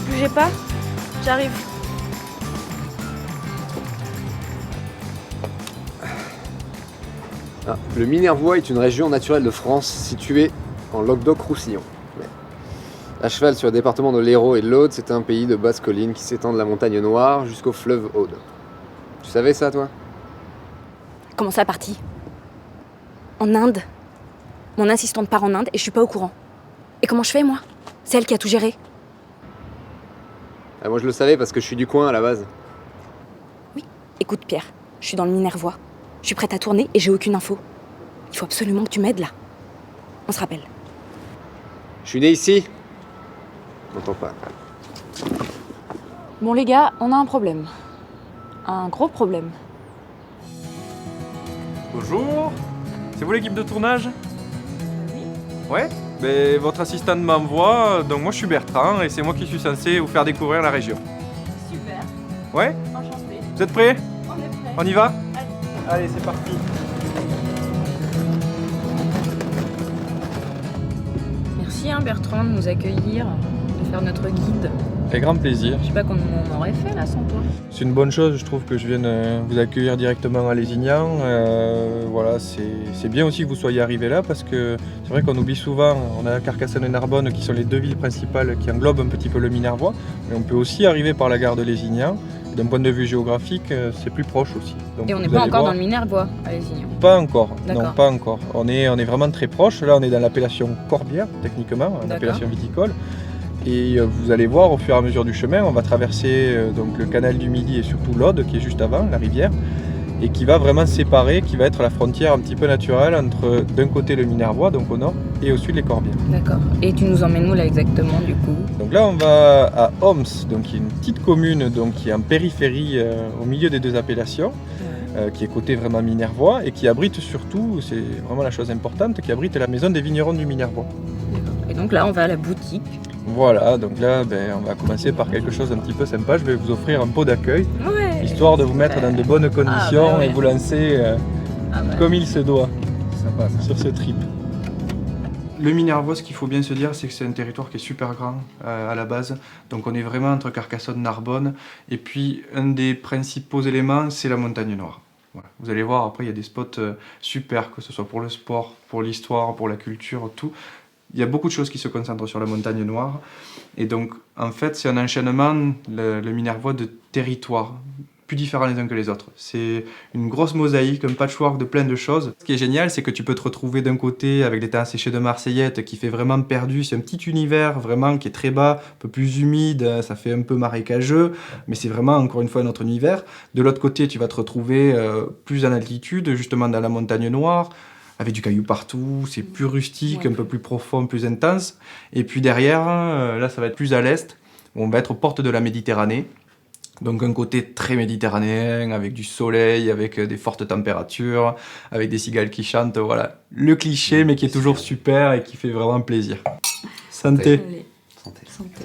Bougez pas, j'arrive. Ah, le Minervois est une région naturelle de France située en Languedoc-Roussillon. À cheval sur le département de l'Hérault et de l'Aude, c'est un pays de basses collines qui s'étend de la montagne Noire jusqu'au fleuve Aude. Tu savais ça, toi? Comment ça, parti? En Inde? Mon assistante part en Inde et je suis pas au courant. Et comment je fais, moi? C'est elle qui a tout géré. Ah, moi, je le savais parce que je suis du coin à la base. Oui, écoute Pierre, je suis dans le Minervois. Je suis prête à tourner et j'ai aucune info. Il faut absolument que tu m'aides là. On se rappelle. Je suis né ici. M'entends pas. Bon les gars, on a un problème. Un gros problème. Bonjour, c'est vous l'équipe de tournage? Oui. Ouais, ben, votre assistante m'envoie, donc moi je suis Bertrand et c'est moi qui suis censé vous faire découvrir la région. Super. Ouais? Enchanté. Vous êtes prêts? On est prêts. On y va? Allez, c'est parti. Merci Bertrand de nous accueillir, de faire notre guide. Avec grand plaisir. Je sais pas comment on aurait fait là sans toi. C'est une bonne chose, je trouve que je vienne vous accueillir directement à Lézignan. Voilà, c'est bien aussi que vous soyez arrivés là parce que c'est vrai qu'on oublie souvent, on a Carcassonne et Narbonne qui sont les deux villes principales qui englobent un petit peu le Minervois, mais on peut aussi arriver par la gare de Lézignan. D'un point de vue géographique, c'est plus proche aussi. Donc, Et on n'est vous pas allez encore voir. dans le Minervois à Lézignan. Pas encore, D'accord. non, pas encore. On est vraiment très proche. Là, on est dans l'appellation Corbière, techniquement, en D'accord. appellation viticole. Et vous allez voir au fur et à mesure du chemin, on va traverser donc le canal du Midi et surtout l'Aude, qui est juste avant, la rivière, et qui va vraiment séparer, qui va être la frontière un petit peu naturelle entre d'un côté le Minervois, donc au nord, et au sud les Corbières. D'accord. Et tu nous emmènes où là exactement du coup? Donc là, on va à Homs, donc qui est une petite commune donc, qui est en périphérie au milieu des deux appellations. Qui est côté vraiment minervois et qui abrite surtout, c'est vraiment la chose importante, qui abrite la maison des vignerons du Minervois. Et donc là on va à la boutique. Voilà, donc là on va commencer par quelque chose d'un petit peu sympa. Je vais vous offrir un pot d'accueil, Ouais. histoire de vous mettre dans de bonnes conditions ouais. et vous lancer comme il se doit Sympa, ça. sur ce trip. Le Minervois, ce qu'il faut bien se dire, c'est que c'est un territoire qui est super grand à la base. Donc on est vraiment entre Carcassonne et Narbonne. Et puis un des principaux éléments, c'est la montagne Noire. Voilà. Vous allez voir, après il y a des spots super, que ce soit pour le sport, pour l'histoire, pour la culture, tout. Il y a beaucoup de choses qui se concentrent sur la montagne Noire. Et donc en fait, c'est un enchaînement, le Minervois, de territoires plus différents les uns que les autres. C'est une grosse mosaïque, un patchwork de plein de choses. Ce qui est génial, c'est que tu peux te retrouver d'un côté avec les terres séchées de Marseillette qui fait vraiment perdu, c'est un petit univers vraiment qui est très bas, un peu plus humide, ça fait un peu marécageux, mais c'est vraiment encore une fois un autre univers. De l'autre côté, tu vas te retrouver plus en altitude, justement dans la montagne Noire, avec du caillou partout, c'est plus rustique, un peu plus profond, plus intense. Et puis derrière, là ça va être plus à l'est, où on va être aux portes de la Méditerranée. Donc un côté très méditerranéen, avec du soleil, avec des fortes températures, avec des cigales qui chantent, voilà. Le cliché, mais qui est toujours super et qui fait vraiment plaisir. Santé. Allez. Santé. Santé.